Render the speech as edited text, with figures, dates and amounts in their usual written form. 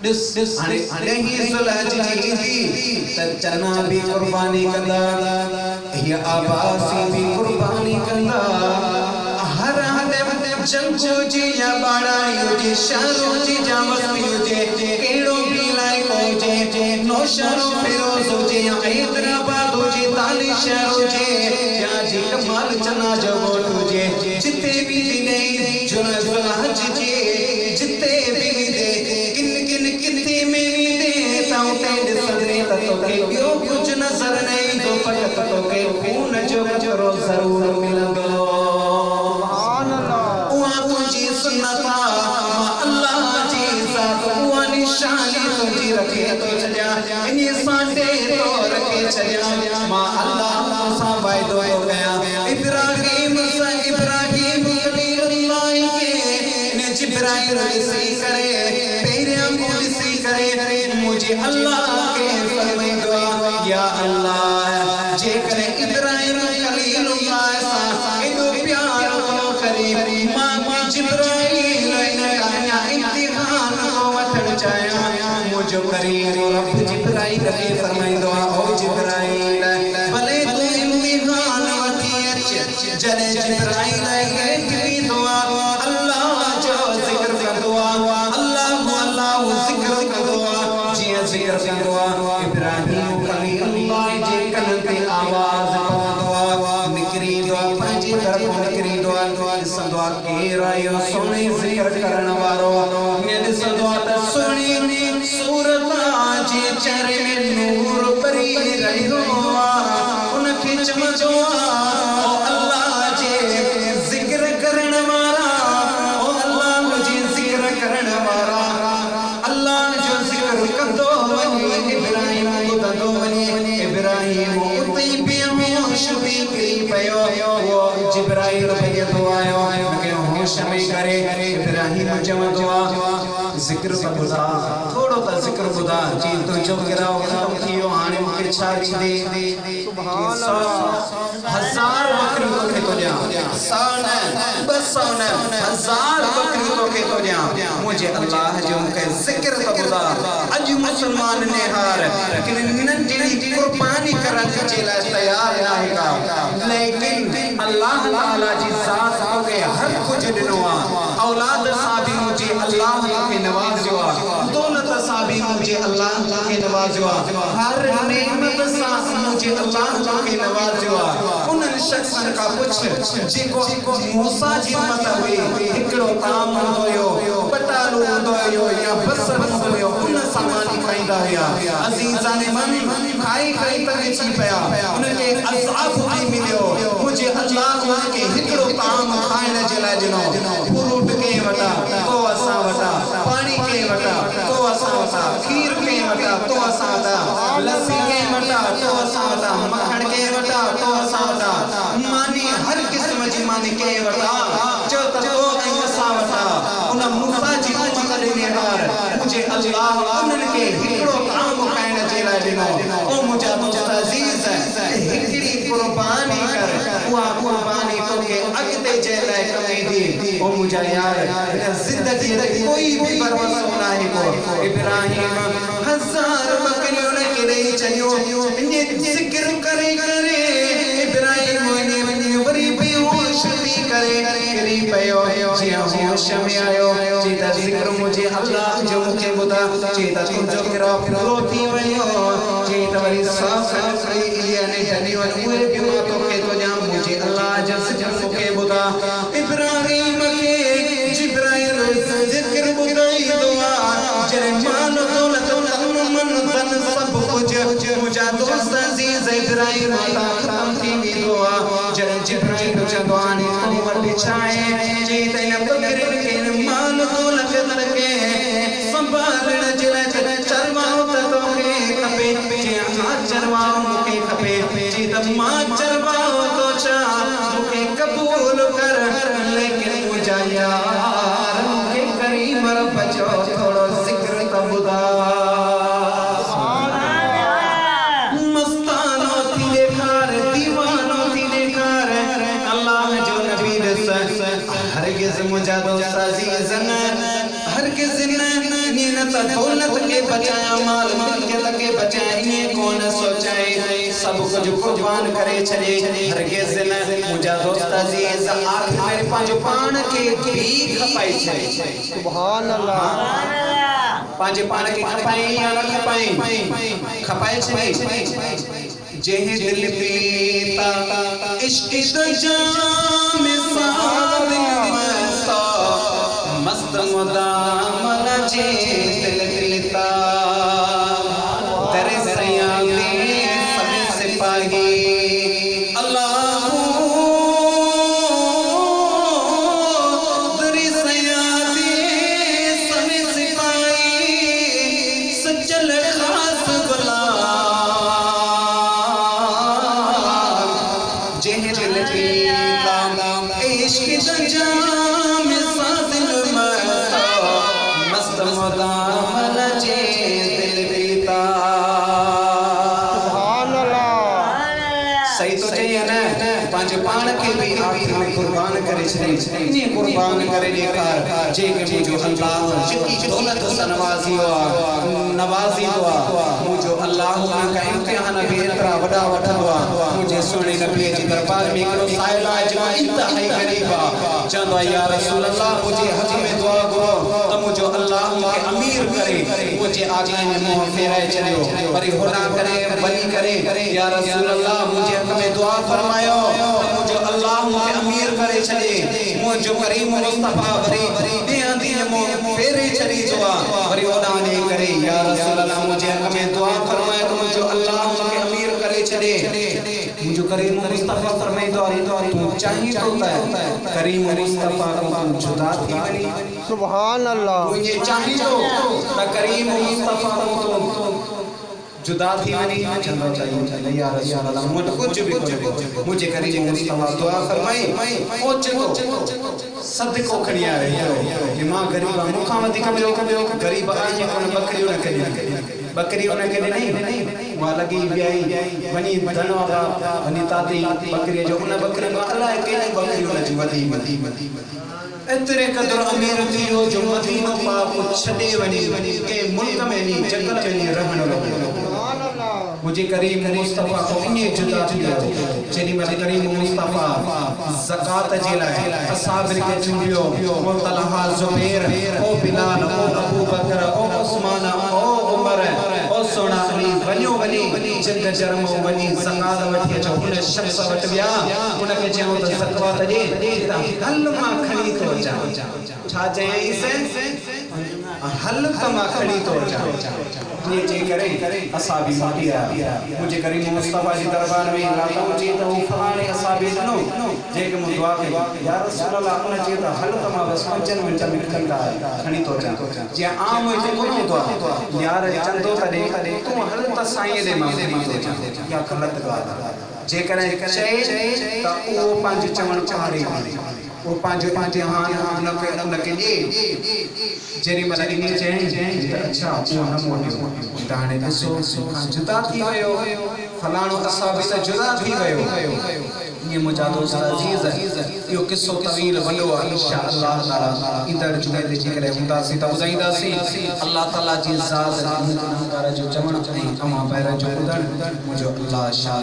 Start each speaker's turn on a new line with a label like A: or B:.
A: नहीं सुलह जी चना भी कुर्बानी कंदा ये आबासी भी कुर्बानी कंदा हर हदम जंगो जी या बाड़ा युजे शारो जी जामस युजे केड़ो भी लाए को जे नौशरो फिरोज जे हैदराबाद जे ताली शहर जे या जी कमाल चना जो बोल जे जिते भी दिने जुना हज जे जिते भी दे किन किन किथे में भी दे ताऊ ते सदरे तो के बियो कुछ नजर नहीं तो फकत तो के खून जो करो जरूर मिलंदो सुभान अल्लाह उआ तुझी सुन्नता अल्लाह जी साथ उआ निशानी तुझी रखे तो चलिया इनी सांडे तो रखे चलिया मां अल्लाह सा वायदो हो गया इब्राहिम खलीलुल्लाह के ने जिब्राइल सी करे तेरे अंगूठी सी करे मुझे अल्लाह के फरमाई दुआ या अल्लाह जे करे इब्राहिम खलीलुल्लाह सा इतो प्यार तो करे मां जिब्राइल ने कहा इम्तिहान को वठण चाया मुझे करे रब जिब्राइल के फरमाई दुआ ओ जिब्राइल भले तू इम्तिहान वठी अच जने जिब्राइल के दुआ अल्लाह जो जिक्र कर दुआ अल्लाह जिक्र कर दुआ जी जिक्र कर दुआ इब्राहिम खलीलुल्लाह जे कन ते आवाज दुआ निकरी दुआ पंजे तरफ निकरी दुआ संदुआ के रायो सोने जिक्र करन वारो ने संदुआ त सोनी सूरत जे चेहरे में नूर भरी रहियो उनके चमचो ओ अल्लाह जे जिक्र करन वारा ओ अल्लाह मुझे जिक्र करन वारा अल्लाह जो जिक्र कंदो वनी इब्राहिम को दंदो वनी इब्राहिम उतई बेहोश भी कई पयो वो जिब्राइल भई दुआयो के होश में करे इब्राहिम जमा दुआ जिक्र का बुदा थोड़ो ता जिक्र बुदा जी तो जो गिराओ खत्म कियो हाने मुके छाड़ी दे सुभान अल्लाह हजार बकरी तो के तो जा साने बस साने हजार बकरी तो के तो जा मुझे अल्लाह जो के जिक्र का बुदा आज मुसलमान ने हार कि नंदी कुर्बानी करन चला तैयार रहेगा लेकिन अल्लाह ताला जी जात के हर कुछ दिनवा औलाद साबी मुझे अल्लाह के नवाजो दौलत साबी मुझे अल्लाह के नवाजो हर नेमत सा मुझे अल्लाह के नवाजो उन शख्सन का कुछ जेको मूसा जी मत हुई एकड़ो काम होयो पटालो होयो या बसर होयो उन सामानी खाइंदा हुआ अजीजा ने मन खाई तक छी पया उनके अज़ाब भी मिलियो मुझे अल्लाह उनके एकड़ो काम खाइण जे लाइ दिनो फ्रूट के वटा तो असा वटा पानी के वटा तो असा वटा खीर के वटा तो असा वटा लस्सी के वटा तो असा वटा मक्खन के वटा तो असा वटा मानी हर किस्म जी मानी के वटा जो तो असा वटा उन मूसा जी उम्मत ने हार मुझे अल्लाह उनके हिकड़ो काम खाइण जे लाइ दिनो ओ मुझा मुस्तजीज हिकड़ी कुर्बानी कर उहा कुर्बानी तो के अगते जे लाइ कमी दी ओ मुझा यार जिंदगी कोई भी परवाह नहीं को इब्राहिम हजार बकरियों ने के नहीं चयो ने जिक्र करे इब्राहिम ने बड़ी बेहोश भी करे करी पयो जी होश में आयो जी ता जिक्र मुझे अल्लाह जो मुझे बुदा जी ता तुम जो करो रोटी वयो जी तवरी साफ ये ने जनी वन पूरे बिमा तो के तो जा मुझे अल्लाह जस जस के बुदा इब्राहिम के जिब्राइल जिक्र बुदाई दुआ जरे मान दौलत तन मन धन सब कुछ मुझा दोस्त अजीज इब्राहिम ता खत्म थी दुआ जरे जिब्राइल चंदवानी उमर बिछाए जी तने बकरे के मान दौलत के संभालण जले जले चरवाओ तो के खपे जी हाथ चरवाओ के खपे जी तम्मा चरवाओ तो चा मुके कबूल कर लेकिन मुझा यार मुके करीम रब जो थोड़ो जिक्र का बुदा मस्तानो थी लेकर दीवानो थी लेकर अल्लाह जो नबी दस हरगिज मुझा दोस्त अजीज हरगिज ने ज़ीनत दौलत के बचाया, माल मिल्कियत के बचाया, ये कौन सोचाए सब कुछ कुर्बान करे चले। हरगिज़ न मुझा दोस्त अजीज आखिर मेरे पांच पान के भी खपाई छे।
B: सुभान अल्लाह।
A: पांच पान के खपाई या न खपाई खपाई छे। जेहे दिल पीता इश्क तो जाम साद मस्ता मस्त मुदाम जे दिल पीता तेरे सया दे सब सिपाही अल्लाह तेरे सया दे सब सिपाही सच्चल खास गुलाम जेहे दिल पीता इश्क तो जाम साद मस्ता मस्त मुदाम जे दिल पीता। सही तो चाहिए ना पांच पान के भी आखिर में कुर्बान करे छे। इन्हें कुर्बान करे लेकर जे के मुझो अल्लाह जितनी दौलत से नवाजी हुआ मुझो अल्लाह का इम्तिहान भी इतना बड़ा हुआ। मुझे सोने नबी जी दरबार में करो साहिला जो इंतहाई गरीबा चंदा या रसूल अल्लाह मुझे हज में दुआ करो तो मुझो अल्लाह के अमीर करे। मुझे आगे में मुंह फेराए चलो पर होना करे बली करे या रसूल अल्लाह मुझे में दुआ फरमायो मुझे अल्लाह के अमीर करे चले। मुझे करीम मुस्तफा बरी दिया दिन मो फेरे चली दुआ बरी ओदाने करे या रसूल अल्लाह मुझे में दुआ फरमायो तो मुझे अल्लाह के अमीर करे चले। मुझे करीम मुस्तफा फरमाए दुआ तू चाहिए तो करीम मुस्तफा को तू जुदा थी बनी।
B: सुभान अल्लाह।
A: तू ये चाहिए तो करीम मुस्तफा को तू जुदा थी वनी चंदा चाहिए या रसूल अल्लाह मुझे कुछ भी मुझे करीम मुस्तफा दुआ फरमाई ओ चको सदको खड़िया है कि मां गरीबा मुखा मत कबो गरीब आजे कोन बकरी उन के नहीं वा लगी बियाई वनी धनवा वनी ताती बकरी जो उन बकरी में अल्लाह के बकरी उन जी वदी एतरे कदर अमीर थी हो जो मदीनो पाक छडे वनी के मुल्क में नी जंगल में नी रहण लगे। मुझे करीम मुस्तफा को इन्हें जुदा थी जनी में करीम मुस्तफा ज़कात जे लाए असहाब के चुनियो ओ तलहा जुबैर ओ बिलाल ओ अबू बकर ओ उस्मान ओ उमर ओ सोना अली वनी जंग जरम वनी ज़कात वठी जो उन शख्स वट विया उन के चयो त ज़कात जे हल मां खणी तो जा छा चई से हल तमा खणी तो जा ये जे करे असहाबी माटी आया। मुझे करीम मुस्तफा जी दरबार में लाता जी तो फलाने असहाबी नो जे के मु दुआ के या रसूल अल्लाह उन जे तो हल तमा बस 5 मिनट में खंडा खणी तो जा जे आम जे कोन दुआ यार चंदो तने तू हल त साईं दे मां तो जा या गलत ॻाल्हि जे करे चए त ओ पंज चवण चारे वो पांच हां उन के जे जेरी मन इन चए अच्छा वो हम मोटियो दाने दसो जुदा थी वयो फलाणो असहाबी त जुदा थी वयो। ये मुझा दोस्त अजीज यो किस्सो तवील वडो इंशाअल्लाह ताला इधर जुड़े दे करे हुंदा सी त बुझाईंदा सी अल्लाह ताला जी ज़ात जो चवण ऐं अमा पैर जो ॿुधण मुझो अल्लाह शाह